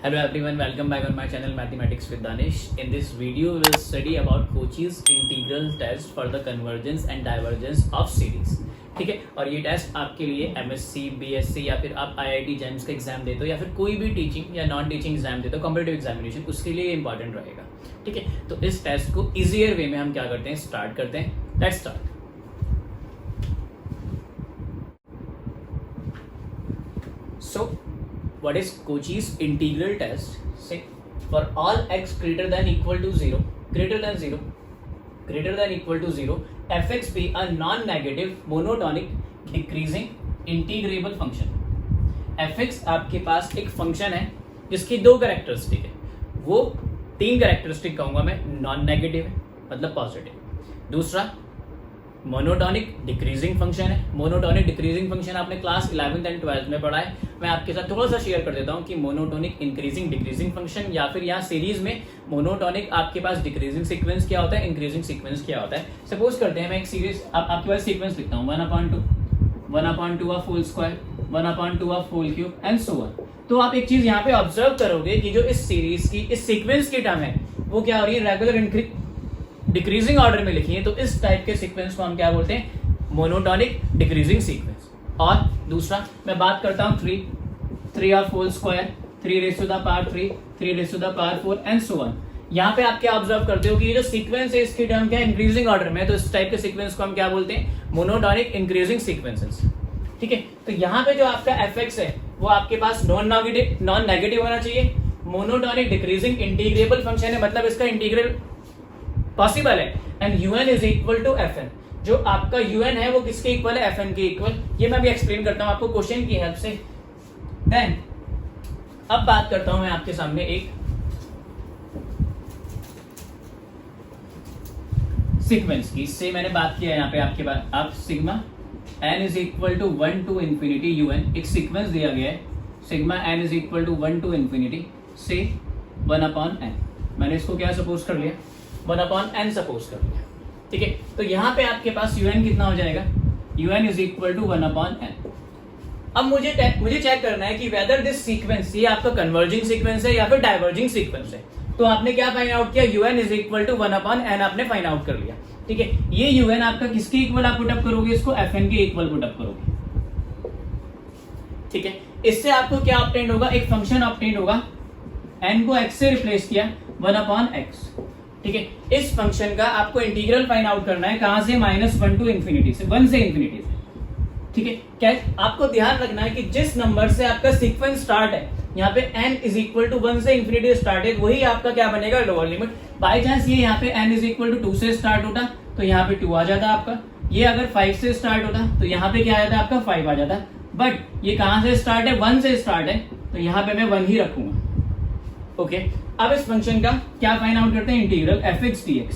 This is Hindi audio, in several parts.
Hello everyone, welcome back on my channel Mathematics with Danish. In this video, we will study about Cauchy's integral test for the convergence and divergence of series. ठीक है, और ये टेस्ट आपके लिए MSc, BSc या फिर आप IIT जेम्स का एग्जाम देते हो या फिर कोई भी टीचिंग या नॉन टीचिंग एग्जाम देते हो, कॉम्पिटिटिव एग्जामिनेशन, उसके लिए इंपॉर्टेंट रहेगा. ठीक है, तो इस टेस्ट को इजियर वे में हम क्या करते हैं, स्टार्ट करते हैं. Let's start. So what is Cauchy's integral test? Say for all x greater than equal to 0, fx be a non-negative monotonic decreasing integrable function. fx आपके पास एक फंक्शन है जिसकी दो कैरेक्टरिस्टिक है. वो तीन कैरेक्टरिस्टिक कहूंगा मैं. नॉन नेगेटिव है मतलब पॉजिटिव. दूसरा मोनोटॉनिक डिक्रीजिंग फंक्शन है. मोनोटॉनिक डिक्रीजिंग फंक्शन आपने क्लास 11th एंड 12th में पढ़ा है. मैं आपके साथ थोड़ा सा शेयर कर देता हूं कि मोनोटॉनिक इंक्रीजिंग डिक्रीजिंग फंक्शन या फिर यहाँ सीरीज में मोनोटॉनिक आपके पास डिक्रीजिंग सीक्वेंस क्या होता है, इंक्रीजिंग सीक्वेंस क्या होता है. सपोज करते हैं मैं एक सीरीज आपके पास सीक्वेंस लिखता हूँ 1/2 of whole square 1/2 of whole cube and so on. तो आप एक चीज यहाँ पे ऑब्जर्व करोगे कि जो इस सीरीज की इस सीक्वेंस की टर्म है वो क्या हो रही है, रेगुलर डिक्रीजिंग ऑर्डर में लिखी है. तो इस टाइप के सीक्वेंस को हम क्या बोलते हैं, मोनोटॉनिक डिक्रीजिंग सीक्वेंस. और दूसरा मैं बात करता हूँ 3 of whole square 3 raise to the power 3 3 raise to the power 4 and so on. यहाँ पे आप क्या ऑब्जर्व करते हो कि ये जो सीक्वेंस है इसकी टर्म क्या है, इंक्रीजिंग ऑर्डर में. तो इस टाइप के सीक्वेंस को हम क्या बोलते हैं, मोनोटॉनिक इंक्रीजिंग सीक्वेंसेस. ठीक है, तो यहाँ पे जो आपका fx है वो आपके पास नॉन नेगेटिव होना चाहिए. मोनोटॉनिक डिक्रीजिंग इंटीग्रेबल फंक्शन है, मतलब इसका इंटीग्रल पॉसिबल है. And un is equal to fn. जो आपका un है वो किसके इक्वल है, fn के इक्वल. ये मैं भी एक्सप्लेन करता हूं आपको क्वेश्चन की हेल्प से. देन अब बात करता हूं मैं आपके सामने एक सीक्वेंस की. इससे मैंने बात किया यहाँ पे आपके पास आप sigma n is equal to 1 to infinity un एक सीक्वेंस दिया गया है. Sigma n is equal to 1 to infinity से 1/n. मैंने इसको क्या सपोज कर लिया, 1/n सपोज कर लिया. ठीक है, तो यहाँ पे आपके पास un कितना हो जाएगा, un is equal to 1/n. अब मुझे चेक करना है कि वेदर दिस सीक्वेंस ये आपका कन्वर्जिंग सीक्वेंस है या फिर डाइवर्जिंग सीक्वेंस है. तो आपने क्या फाइंड आउट किया, un is equal to 1/n आपने फाइंड आउट कर लिया. ठीक है, ये un आपका किसके इक्वल आप पुटअप करोगे, इसको fn के इक्वल पुटअप करोगे. ठीक है, इससे आपको क्या ऑब्टेन होगा, एक फंक्शन ऑब्टेन होगा. n को x से रिप्लेस किया 1/x. ठीक है, इस फंक्शन का आपको इंटीग्रल फाइंड आउट करना है. कहां से, -1 टू इंफिनिटी से, 1 से इंफिनिटी से. ठीक है, क्या आपको ध्यान रखना है कि जिस नंबर से आपका सीक्वेंस स्टार्ट है, यहाँ पे n इज इक्वल टू 1 से इंफिनिटी स्टार्ट है, वही आपका क्या बनेगा, लोअर लिमिट. बाय चांस ये यहाँ पे n इज इक्वल टू 2 से स्टार्ट होता तो यहाँ पे 2 आ जाता आपका. ये अगर 5 से स्टार्ट होता तो यहाँ पे क्या आ जाता आपका, 5 आ जाता. बट ये कहां से स्टार्ट है, 1 से स्टार्ट है, तो यहाँ पे मैं 1 ही रखूंगा. ओके, अब इस फंक्शन का क्या फाइंड आउट करते हैं, इंटीग्रल fx dx.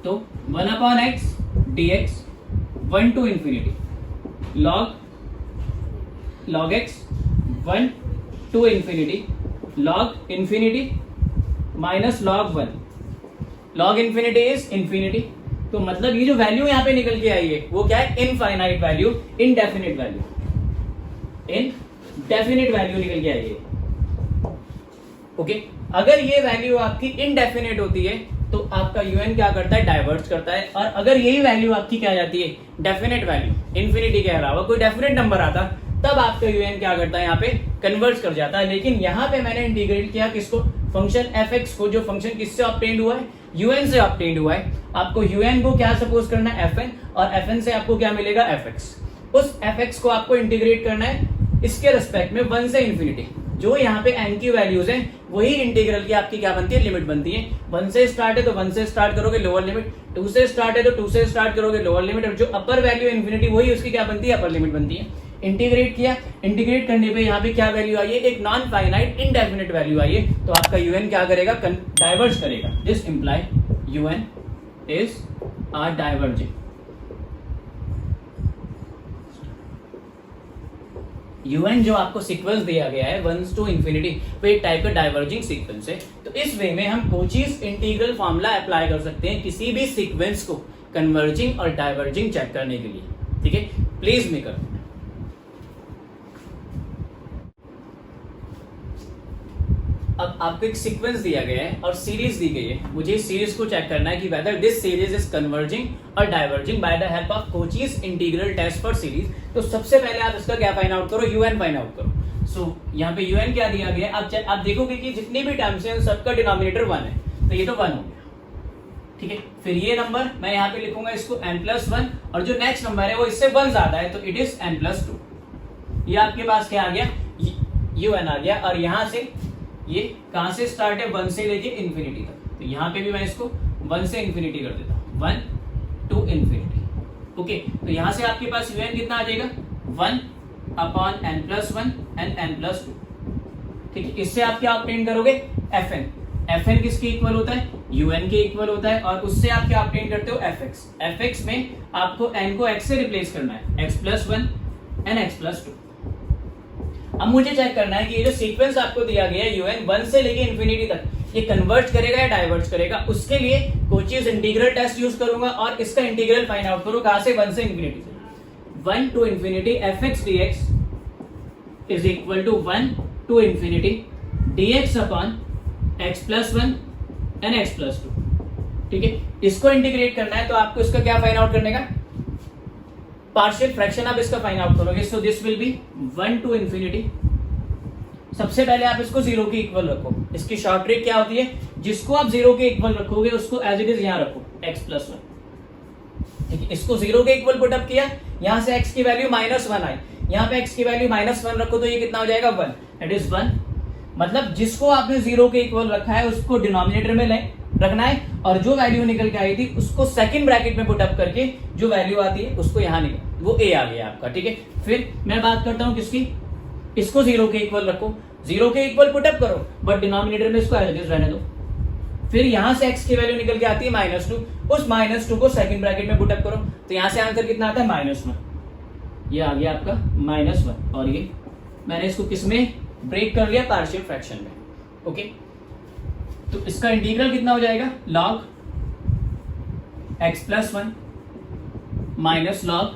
तो 1/x dx 1 to infinity log x 1 to infinity log infinity minus log 1. log infinity is infinity. तो मतलब ये जो वैल्यू यहाँ पे निकल के आई है वो क्या है, infinite value, indefinite value. Indefinite value निकल के आई है. ओके, अगर ये वैल्यू आपकी इनडेफिनिट होती है तो आपका un क्या करता है, डाइवर्ज करता है. और अगर यही वैल्यू आपकी क्या जाती है, डेफिनेट वैल्यू, इंफिनिटी के अलावा कोई डेफिनेट नंबर आता, तब आपका un क्या करता है, यहाँ पे कन्वर्ज कर जाता है. लेकिन यहाँ पे मैंने इंटीग्रेट किया किसको, फंक्शन fx को, जो फंक्शन किससे ऑब्टेन्ड हुआ है, un से ऑब्टेन्ड हुआ है. आपको un को क्या सपोज करना है, fn, और fn से आपको क्या मिलेगा, fx. उस fx को आपको इंटीग्रेट करना है इसके रेस्पेक्ट में 1 से इंफिनिटी. जो यहाँ पे n की वैल्यूज हैं वही इंटीग्रल की आपकी क्या बनती है, लिमिट बनती है. 1 से स्टार्ट है तो 1 से स्टार्ट करोगे, लोअर लिमिट. 2 से स्टार्ट है तो 2 से स्टार्ट करोगे, लोअर लिमिट. और जो अपर वैल्यू इंफिनिटी वही उसकी क्या बनती है, अपर लिमिट बनती है. इंटीग्रेट किया, इंटीग्रेट करने पे यहाँ पे क्या वैल्यू आई है, एक नॉन फाइनाइट इनडेफिनिट वैल्यू आई है. तो आपका un क्या करेगा, डाइवर्ज करेगा. This imply un is a diverging. un जो आपको सीक्वेंस दिया गया है 1 टू इंफिनिटी, वो एक टाइप का डाइवर्जिंग सीक्वेंस है. तो इस वे में हम कोचीज इंटीग्रल फॉर्मूला अप्लाई कर सकते हैं किसी भी सीक्वेंस को कन्वर्जिंग और डाइवर्जिंग चेक करने के लिए. ठीक है, प्लीज मेकर अब आपको एक सीक्वेंस दिया गया है और सीरीज दी गई है, मुझे इस सीरीज को चेक करना है कि whether this series is converging और diverging by the help of Cauchy's integral test for series. तो सबसे पहले आप इसका क्या फाइंड आउट करो, यूएन फाइंड आउट करो। सो यहाँ पे यूएन क्या दिया गया है, आप देखोगे कि जितनी भी टर्म्स हैं सबका डिनोमिनेटर 1 है, तो ये तो 1 हो गया, ठीक है। फिर ये नंबर मैं यहाँ पे लिखूंगा इसको n+1 और जो नेक्स्ट नंबर है वो इससे 1 ज्यादा है, तो इट इज n+2। ये आपके पास क्या आ गया, un आ गया। और यहाँ से ये कहां से स्टार्ट है, 1 से लेके इंफिनिटी तक, तो यहाँ पे भी मैं इसको 1 से इंफिनिटी कर देता हूँ, 1 to इंफिनिटी। ओके, तो यहाँ से आपके पास un कितना आ जाएगा, 1/n+1 and n+2, ठीक है। इससे आप क्या ऑब्टेन करोगे, fn किसके इक्वल होता है, un के इक्वल होता है, और उससे आप क्या ऑब्टेन करते हो, fx में आपको n को x से रिप्लेस करना है, x+1 and x+2। अब मुझे चेक करना है कि ये जो सीक्वेंस आपको दिया गया है un 1 से लेके इंफिनिटी तक, ये कन्वर्ट करेगा या डाइवर्ट करेगा। उसके लिए कोचीज इंटीग्रल टेस्ट यूज करूंगा और इसका इंटीग्रल फाइंड आउट करूं, कहां से, 1 से इंफिनिटी से। 1 to infinity fx dx is equal to 1 to infinity dx upon x+1 and x+2, ठीक है। इसको इंटीग्रेट करना है तो आपको इसका क्या फाइंड आउट करने का, पार्शियल फ्रैक्शन आप इसका फाइंड आउट करोगे। So this will be 1 to infinity। सबसे पहले आप इसको 0 के इक्वल रखो। इसकी शॉर्ट ट्रिक क्या होती है, जिसको आप 0 के इक्वल रखोगे उसको एज इट इज यहाँ रखो, x+1, ठीक है। इसको 0 के इक्वल पुट अप किया, यहाँ से x की वैल्यू -1 आई, यहाँ पे x की वैल्यू -1 रखो तो ये कितना हो जाएगा, 1, दैट इज 1। मतलब जिसको आपने 0 के इक्वल रखा है उसको डिनोमिनेटर में रखना है, और जो वैल्यू निकल के आई थी उसको सेकंड ब्रैकेट में पुट अप करके जो वैल्यू आती है उसको यहाँ निकल, वो a आ गया आपका, ठीक है। फिर मैं बात करता हूँ किसकी, इसको 0 के इक्वल रखो, 0 के इक्वल पुट अप करो, बट डिनोमिनेटर में इसको एज इट इज रहने दो। फिर यहाँ से x की वैल्यू निकल के आती है -2, उस -2 को सेकंड ब्रैकेट में पुट अप करो, तो यहाँ से आंसर कितना आता है, -1। ये आ गया आपका -1, और ये मैंने इसको किसमें ब्रेक कर लिया, पार्शियल फ्रैक्शन में, ओके। तो इसका इंटीग्रल कितना हो जाएगा, log x+1 minus log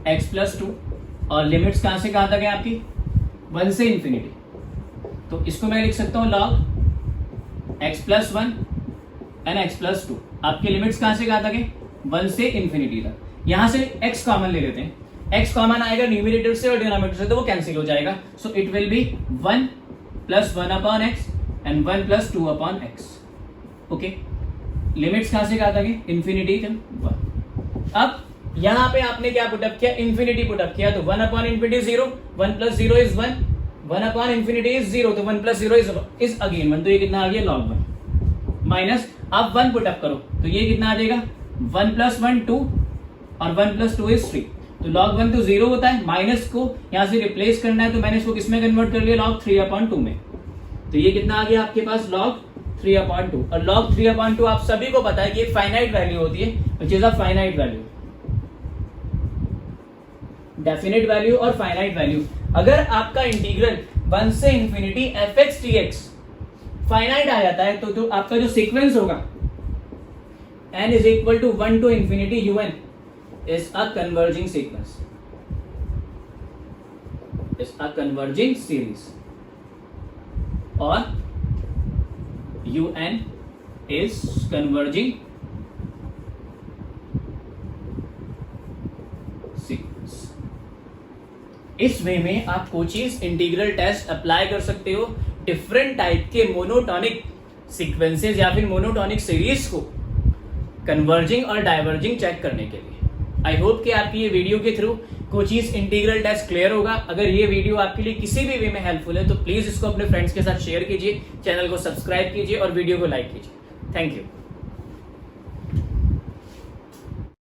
x+2, और लिमिट्स कहां से कहां तक है आपकी, 1 से इंफिनिटी। तो इसको मैं लिख सकता हूं log x+1 एंड x+2। आपके लिमिट्स कहां से कहां तक है, 1 से इंफिनिटी तक। यहां से x कॉमन ले लेते हैं, x कॉमन आएगा न्यूमरेटर से और डिनोमिनेटर से, तो वो कैंसिल हो जाएगा। So it will be 1 + 1/x and 1 + 2/x, okay. Limits कहां से कहां तक है, इंफिनिटी से 1। अब यहां पे आपने क्या पुटअप किया, इंफिनिटी पुटअप किया, तो 1/∞ 0, 1 + 0 इज 1, 1/∞ इज 0, तो 1 + 0 इज अगेन 1, तो ये कितना आ गया, log 1 माइनस आप 1 पुटअप करो तो ये कितना आ जाएगा, 1 + 1 2 और 1 + 2 इज 3, तो log 1 तो 0 होता है, माइनस को यहां से रिप्लेस करना है, तो मैंने इसको किसमें कन्वर्ट कर लिया, log 3/2 में। तो ये कितना आ गया आपके पास, log 3/2, और log 3/2 आप सभी को पता है कि एक फाइनाइट वैल्यू होती है, which is a finite value, definite value और फाइनाइट वैल्यू। अगर आपका इंटीग्रल 1 से इंफिनिटी fx dx फाइनाइट आ जाता है, तो आपका जो सीक्वेंस होगा n = 1 to infinity un is a converging sequence, is a converging series, or un is converging sequence। इस वे में आप कोचीज इंटीग्रल टेस्ट अप्लाई कर सकते हो डिफरेंट टाइप के मोनोटॉनिक सीक्वेंसेस या फिर मोनोटॉनिक सीरीज को कन्वर्जिंग और डाइवर्जिंग चेक करने के लिए। आई होप कि आपकी ये वीडियो के through Cauchy's integral test clear होगा। अगर ये वीडियो आपके लिए किसी भी वे में हेल्पफुल है तो प्लीज इसको अपने फ्रेंड्स के साथ शेयर कीजिए, चैनल को सब्सक्राइब कीजिए और वीडियो को लाइक कीजिए। Thank you.